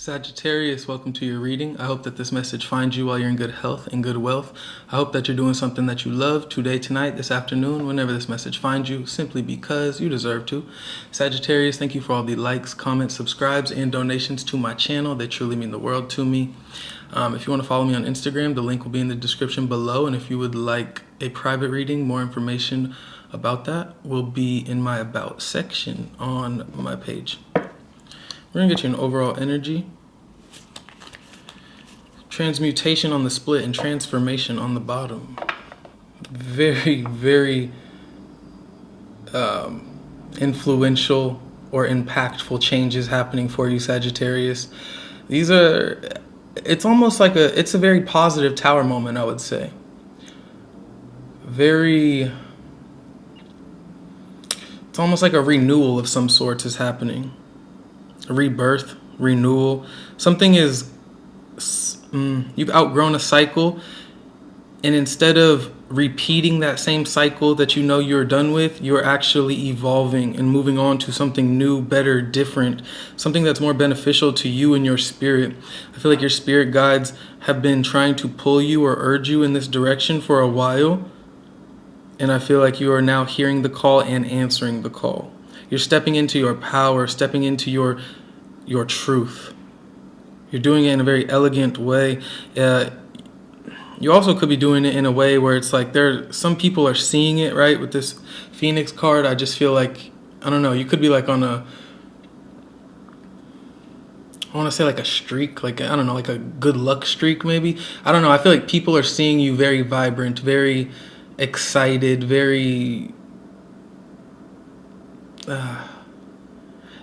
Sagittarius, welcome to your reading. I hope that this message finds you while you're in good health and good wealth. I hope that you're doing something that you love today, tonight, this afternoon, whenever this message finds you, simply because you deserve to. Sagittarius, thank you for all the likes, comments, subscribes, and donations to my channel. They truly mean the world to me. If you want to follow me on Instagram, the link will be in the description below. And if you would like a private reading, more information about that will be in my About section on my page. We're going to get you an overall energy. Transmutation on the split and transformation on the bottom. Very, very influential or impactful changes happening for you, Sagittarius. It's almost like it's a very positive tower moment, I would say. It's almost like a renewal of some sorts is happening. A rebirth, renewal. Something is, you've outgrown a cycle, and instead of repeating that same cycle that you know you're done with, you're actually evolving and moving on to something new, better, different, something that's more beneficial to you and your spirit. I feel like your spirit guides have been trying to pull you or urge you in this direction for a while, and I feel like you are now hearing the call and answering the call. You're stepping into your power, stepping into your truth. You're doing it in a very elegant way. You also could be doing it in a way where it's like some people are seeing it, right? With this Phoenix card, I just feel like, I don't know, you could be like on I want to say like a streak, like, I don't know, like a good luck streak maybe. I don't know. I feel like people are seeing you very vibrant, very excited, very...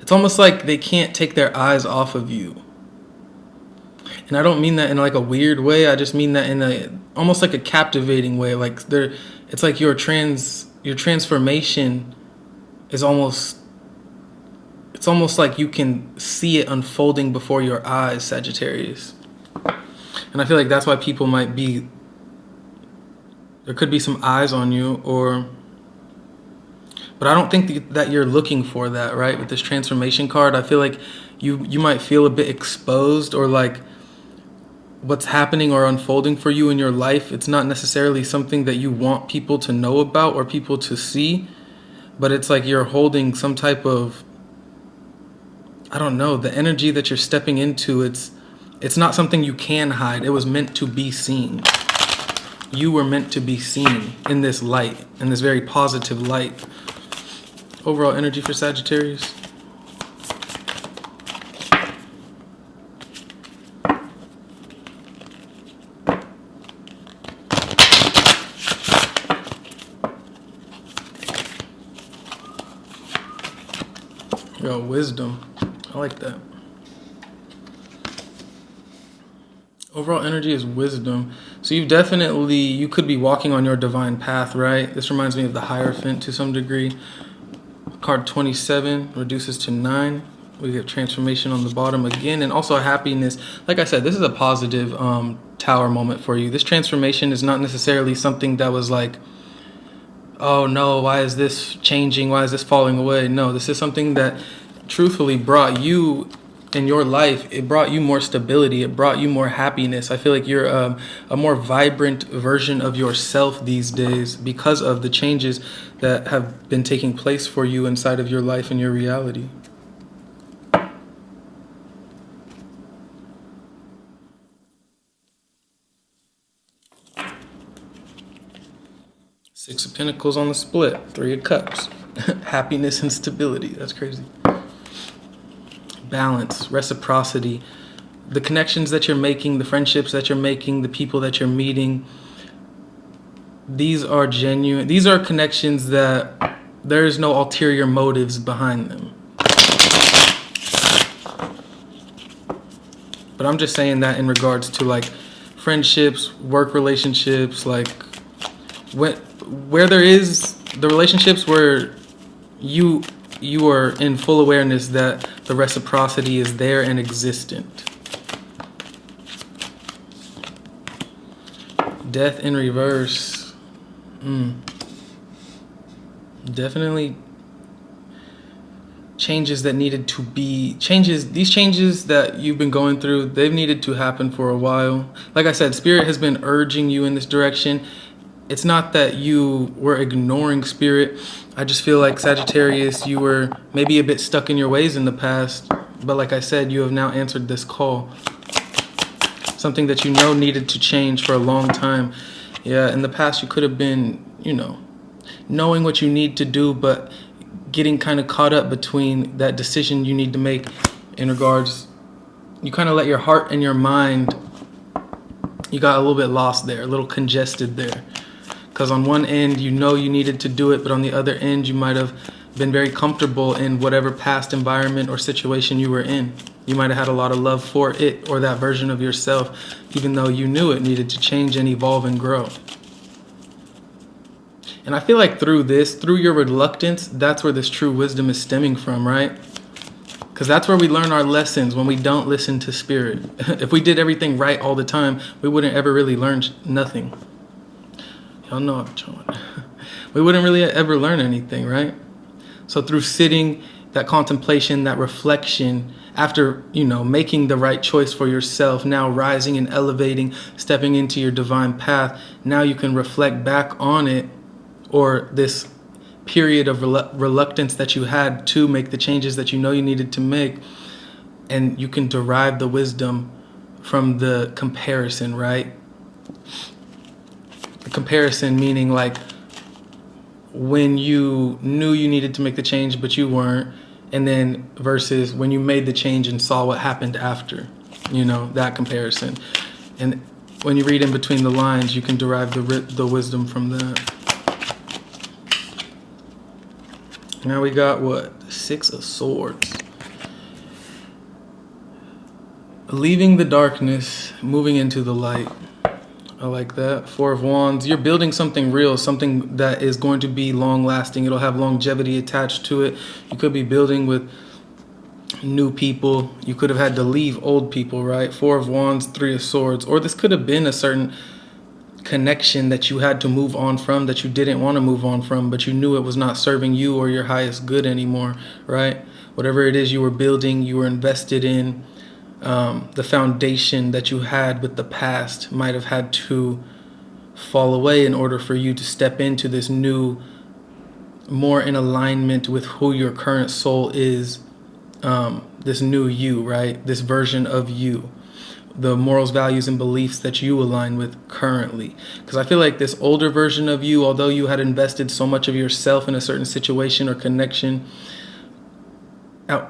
it's almost like they can't take their eyes off of you. And I don't mean that in like a weird way. I just mean that in almost like a captivating way. Like it's like your transformation is almost like you can see it unfolding before your eyes, Sagittarius. And I feel like that's why people there could be some eyes on you, but I don't think that you're looking for that, right? With this transformation card, I feel like you might feel a bit exposed, or like what's happening or unfolding for you in your life, it's not necessarily something that you want people to know about or people to see, but it's like you're holding some type of, I don't know, the energy that you're stepping into, it's not something you can hide. It was meant to be seen. You were meant to be seen in this light, in this very positive light. Overall energy for Sagittarius. Yo, wisdom. I like that. Overall energy is wisdom. So you could be walking on your divine path, right? This reminds me of the Hierophant to some degree. Card 27 reduces to 9. We get transformation on the bottom again, and also happiness. Like I said, this is a positive tower moment for you. This transformation is not necessarily something that was like, oh no, why is this changing? Why is this falling away? No, this is something that truthfully brought you in your life. It brought you more stability. It brought you more happiness. I feel like you're a more vibrant version of yourself these days because of the changes that have been taking place for you inside of your life and your reality. Six of Pentacles on the split. Three of Cups. Happiness and stability. That's crazy. Balance, reciprocity, the connections that you're making, the friendships that you're making, the people that you're meeting. These are genuine. These are connections that there is no ulterior motives behind them. But I'm just saying that in regards to like friendships, work relationships, like where there is the relationships where you are in full awareness that the reciprocity is there and existent. Death in reverse. Definitely changes that needed to be changes. These changes that you've been going through, they've needed to happen for a while. Like I said, Spirit has been urging you in this direction. It's not that you were ignoring Spirit. I just feel like, Sagittarius, you were maybe a bit stuck in your ways in the past. But like I said, you have now answered this call. Something that you know needed to change for a long time. Yeah, in the past you could have been, knowing what you need to do, but getting kind of caught up between that decision you need to make in regards, you kind of let your heart and your mind, you got a little bit lost there, a little congested there. Because on one end, you needed to do it, but on the other end, you might have been very comfortable in whatever past environment or situation you were in. You might have had a lot of love for it or that version of yourself, even though you knew it needed to change and evolve and grow. And I feel like through your reluctance, that's where this true wisdom is stemming from, right? Because that's where we learn our lessons, when we don't listen to Spirit. If we did everything right all the time, we wouldn't ever really learn nothing. Y'all know I'm trying. We wouldn't really ever learn anything, right? So through sitting, that contemplation, that reflection, after, making the right choice for yourself, now rising and elevating, stepping into your divine path, now you can reflect back on it, or this period of reluctance that you had to make the changes that you needed to make, and you can derive the wisdom from the comparison, right? The comparison meaning like when you knew you needed to make the change but you weren't, and then versus when you made the change and saw what happened after, that comparison. And when you read in between the lines, you can derive the wisdom from that. Now we got what? 6 of Swords. Leaving the darkness, moving into the light. I like that. 4 of Wands. You're building something real, something that is going to be long lasting. It'll have longevity attached to it. You could be building with new people. You could have had to leave old people, right? 4 of Wands, 3 of Swords. Or this could have been a certain connection that you had to move on from, that you didn't want to move on from, but you knew it was not serving you or your highest good anymore, right? Whatever it is you were building, you were invested in, the foundation that you had with the past might have had to fall away in order for you to step into this new, more in alignment with who your current soul is, this new you, right? This version of you. The morals, values, and beliefs that you align with currently. Because I feel like this older version of you, although you had invested so much of yourself in a certain situation or connection,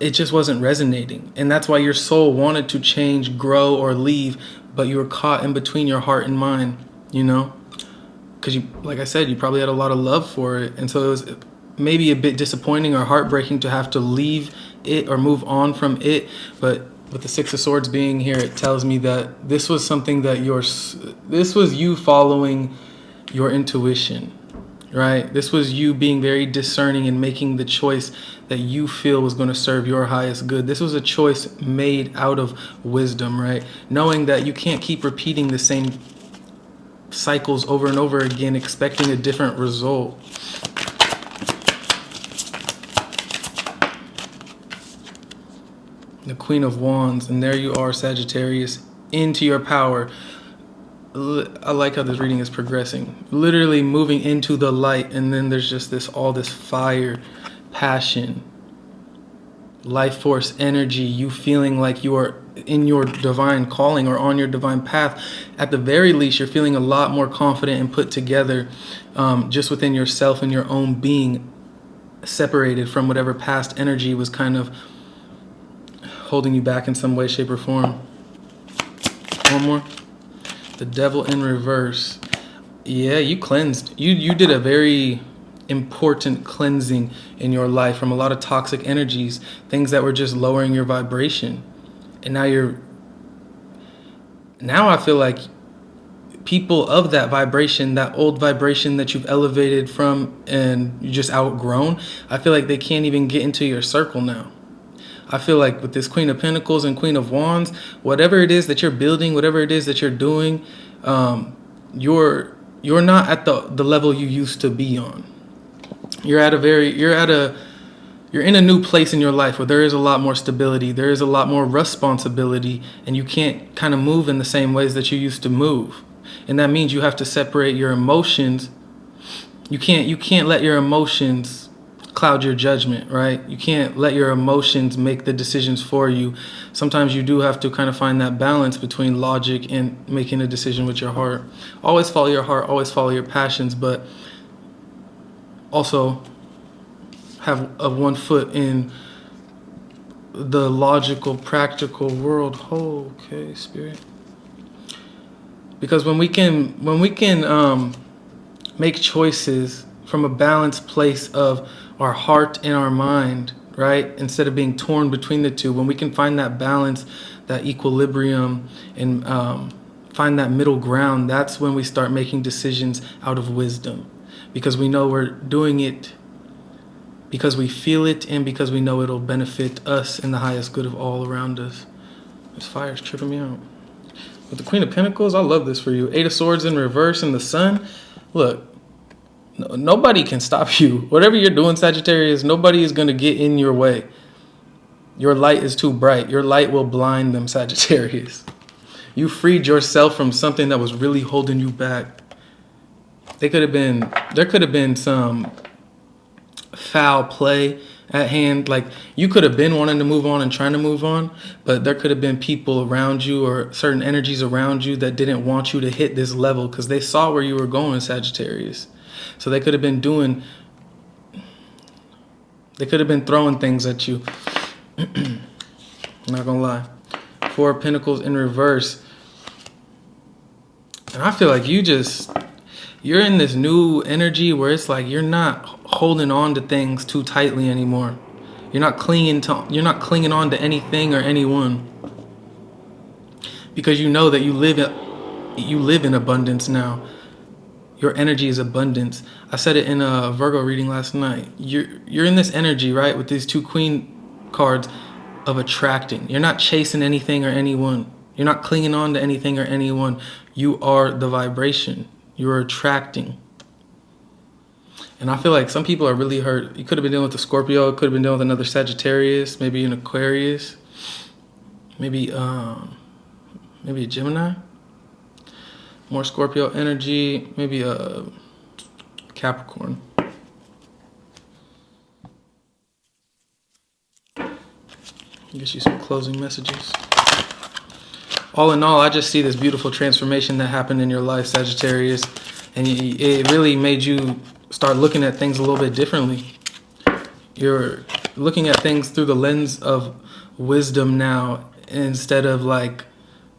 it just wasn't resonating. And that's why your soul wanted to change, grow, or leave, but you were caught in between your heart and mind, Because like I said, you probably had a lot of love for it. And so it was maybe a bit disappointing or heartbreaking to have to leave it or move on from it. But with the 6 of Swords being here, it tells me that this was something that this was you following your intuition, right? This was you being very discerning and making the choice that you feel was going to serve your highest good. This was a choice made out of wisdom, right? Knowing that you can't keep repeating the same cycles over and over again, expecting a different result. The Queen of Wands, and there you are, Sagittarius, into your power. I like how this reading is progressing. Literally moving into the light, and then there's just all this fire, passion, life force, energy, you feeling like you are in your divine calling or on your divine path. At the very least, you're feeling a lot more confident and put together, just within yourself and your own being, separated from whatever past energy was kind of holding you back in some way, shape, or form. One more. The Devil in reverse. Yeah, you cleansed. You did a very important cleansing in your life from a lot of toxic energies, things that were just lowering your vibration. And now I feel like people of that vibration, that old vibration that you've elevated from and you just outgrown, I feel like they can't even get into your circle now. I feel like with this Queen of Pentacles and Queen of Wands, whatever it is that you're building, whatever it is that you're doing, you're not at the level you used to be on. You're at a You're in a new place in your life where there is a lot more stability, there is a lot more responsibility, and you can't kind of move in the same ways that you used to move. And that means you have to separate your emotions. You can't let your emotions cloud your judgment, right? You can't let your emotions make the decisions for you. Sometimes you do have to kind of find that balance between logic and making a decision with your heart. Always follow your heart, always follow your passions, but also have one foot in the logical, practical world. Oh, okay, spirit. Because when we can make choices from a balanced place of our heart and our mind, right? Instead of being torn between the two, when we can find that balance, that equilibrium, and find that middle ground, that's when we start making decisions out of wisdom. Because we know we're doing it because we feel it and because we know it'll benefit us and the highest good of all around us. This fire is tripping me out. With the Queen of Pentacles, I love this for you. Eight of Swords in reverse and the Sun. Look, nobody can stop you. Whatever you're doing, Sagittarius, nobody is going to get in your way. Your light is too bright. Your light will blind them, Sagittarius. You freed yourself from something that was really holding you back. There could have been some foul play at hand. Like, you could have been wanting to move on and trying to move on, but there could have been people around you or certain energies around you that didn't want you to hit this level because they saw where you were going, Sagittarius. So they could have been throwing things at you. I'm not gonna lie. Four of Pentacles in reverse. And I feel like you're in this new energy where it's like you're not holding on to things too tightly anymore. You're not clinging on to anything or anyone. Because you know that you live in abundance now. Your energy is abundance. I said it in a Virgo reading last night. You're in this energy, right, with these two Queen cards of attracting. You're not chasing anything or anyone. You're not clinging on to anything or anyone. You are the vibration. You're attracting. And I feel like some people are really hurt. You could have been dealing with a Scorpio. Could have been dealing with another Sagittarius. Maybe an Aquarius. Maybe a Gemini. More Scorpio energy. Maybe a Capricorn. Get you some closing messages. All in all, I just see this beautiful transformation that happened in your life, Sagittarius. And it really made you start looking at things a little bit differently. You're looking at things through the lens of wisdom now, instead of like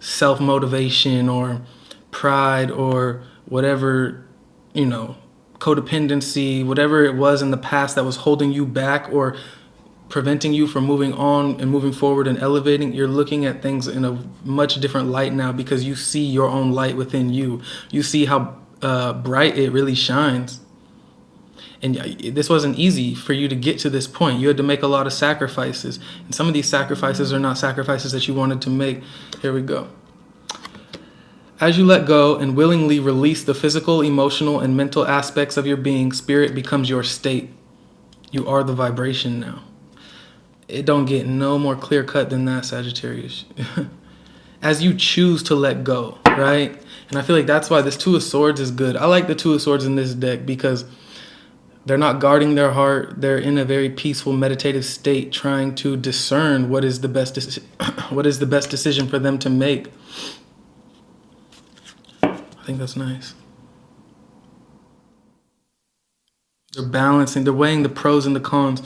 self-motivation or pride or whatever, codependency, whatever it was in the past that was holding you back or preventing you from moving on and moving forward and elevating. You're looking at things in a much different light now because you see your own light within you. You see how bright it really shines. And this wasn't easy for you to get to this point. You had to make a lot of sacrifices. And some of these sacrifices are not sacrifices that you wanted to make. Here we go. As you let go and willingly release the physical, emotional, and mental aspects of your being, spirit becomes your state. You are the vibration now. It don't get no more clear cut than that, Sagittarius. As you choose to let go, right? And I feel like that's why this Two of Swords is good. I like the Two of Swords in this deck because they're not guarding their heart. They're in a very peaceful, meditative state, trying to discern what is the best decision for them to make. I think that's nice. They're balancing. They're weighing the pros and the cons.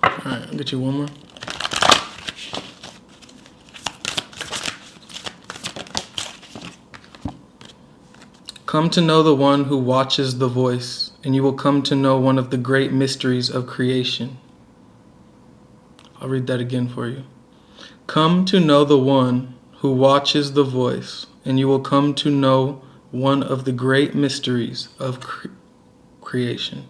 All right, I'll get you one more. Come to know the one who watches the voice, and you will come to know one of the great mysteries of creation. I'll read that again for you. Come to know the one who watches the voice, and you will come to know one of the great mysteries of creation.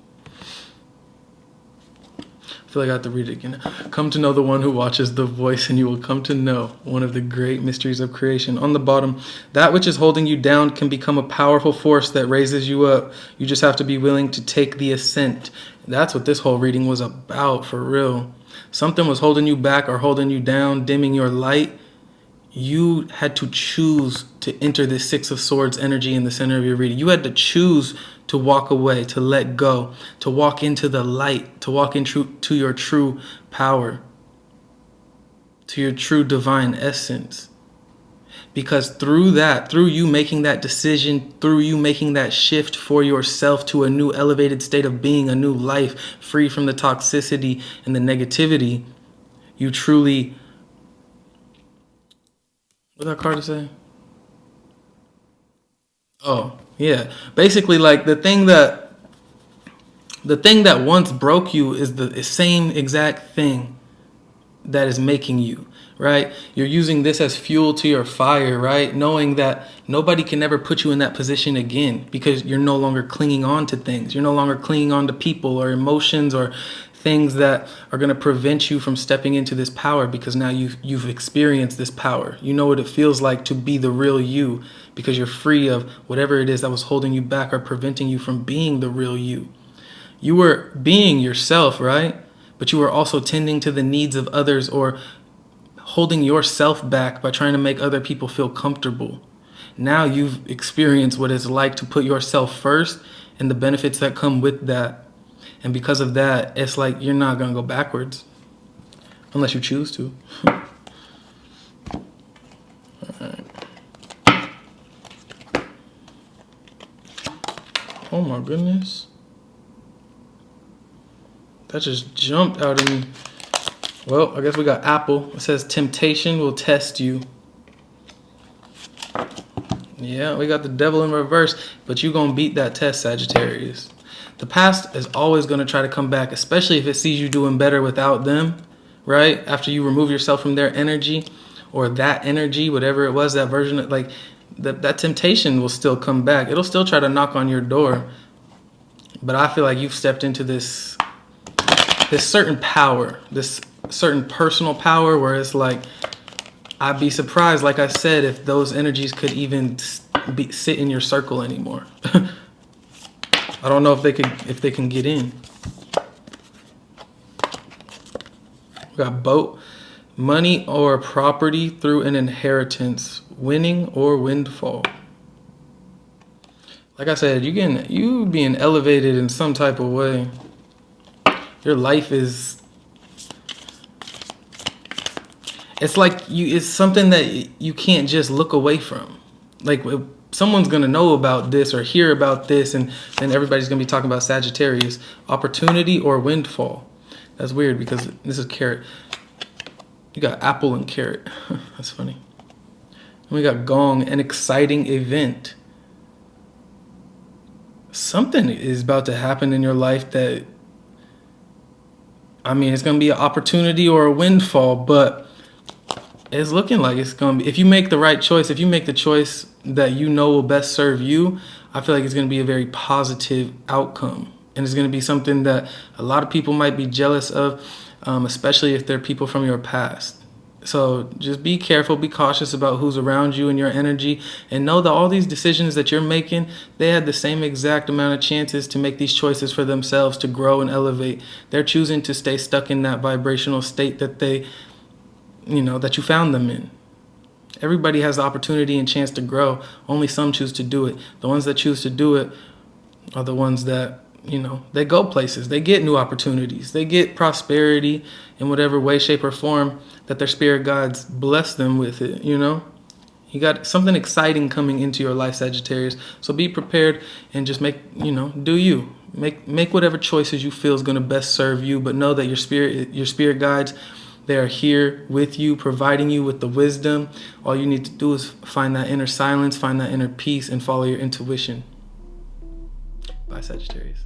I feel like I have to read it again. Come to know the one who watches the voice, and you will come to know one of the great mysteries of creation. On the bottom, that which is holding you down can become a powerful force that raises you up. You just have to be willing to take the ascent. That's what this whole reading was about, for real. Something was holding you back or holding you down, dimming your light. You had to choose to enter this Six of Swords energy in the center of your reading. You had to choose to walk away, to let go, to walk into the light, to walk into your true power, to your true divine essence. Because through that, through you making that decision, through you making that shift for yourself to a new elevated state of being, a new life, free from the toxicity and the negativity, you truly, what did that card say? Oh, yeah. Basically, like the thing that once broke you is the same exact thing that is making you, right? You're using this as fuel to your fire, right? Knowing that nobody can ever put you in that position again because you're no longer clinging on to things. You're no longer clinging on to people or emotions or things that are going to prevent you from stepping into this power, because now you've experienced this power. You know what it feels like to be the real you, because you're free of whatever it is that was holding you back or preventing you from being the real you. You were being yourself, right? But you were also tending to the needs of others or holding yourself back by trying to make other people feel comfortable. Now you've experienced what it's like to put yourself first and the benefits that come with that. And because of that, it's like you're not going to go backwards unless you choose to. All right. Oh my goodness. That just jumped out of me. Well, I guess we got Apple. It says temptation will test you. Yeah, we got the devil in reverse, but you're going to beat that test, Sagittarius. The past is always going to try to come back, especially if it sees you doing better without them, right? After you remove yourself from their energy or that energy, whatever it was, that version of, like, that temptation will still come back. It'll still try to knock on your door. But I feel like you've stepped into this certain power, this certain personal power where it's like, I'd be surprised, like I said, if those energies could even sit in your circle anymore. I don't know if they can get in. We got boat, money or property through an inheritance, winning or windfall. Like I said, you being elevated in some type of way. Your life is, it's like it's something that you can't just look away from. Like, someone's going to know about this or hear about this, and then everybody's going to be talking about Sagittarius. Opportunity or windfall. That's weird because this is carrot. You got apple and carrot. That's funny. And we got gong, an exciting event. Something is about to happen in your life that, I mean, it's going to be an opportunity or a windfall, but it's looking like it's going to be, if you make the right choice, if you make the choice that you know will best serve you, I feel like it's going to be a very positive outcome. And it's going to be something that a lot of people might be jealous of, especially if they're people from your past. So just be careful, be cautious about who's around you and your energy, and know that all these decisions that you're making, they had the same exact amount of chances to make these choices for themselves, to grow and elevate. They're choosing to stay stuck in that vibrational state that that you found them in. Everybody has the opportunity and chance to grow. Only some choose to do it. The ones that choose to do it are the ones that, they go places. They get new opportunities. They get prosperity in whatever way, shape, or form that their spirit guides bless them with it, You got something exciting coming into your life, Sagittarius. So be prepared and just make, do you. Make whatever choices you feel is going to best serve you, but know that your spirit guides, they are here with you, providing you with the wisdom. All you need to do is find that inner silence, find that inner peace, and follow your intuition. Bye, Sagittarius.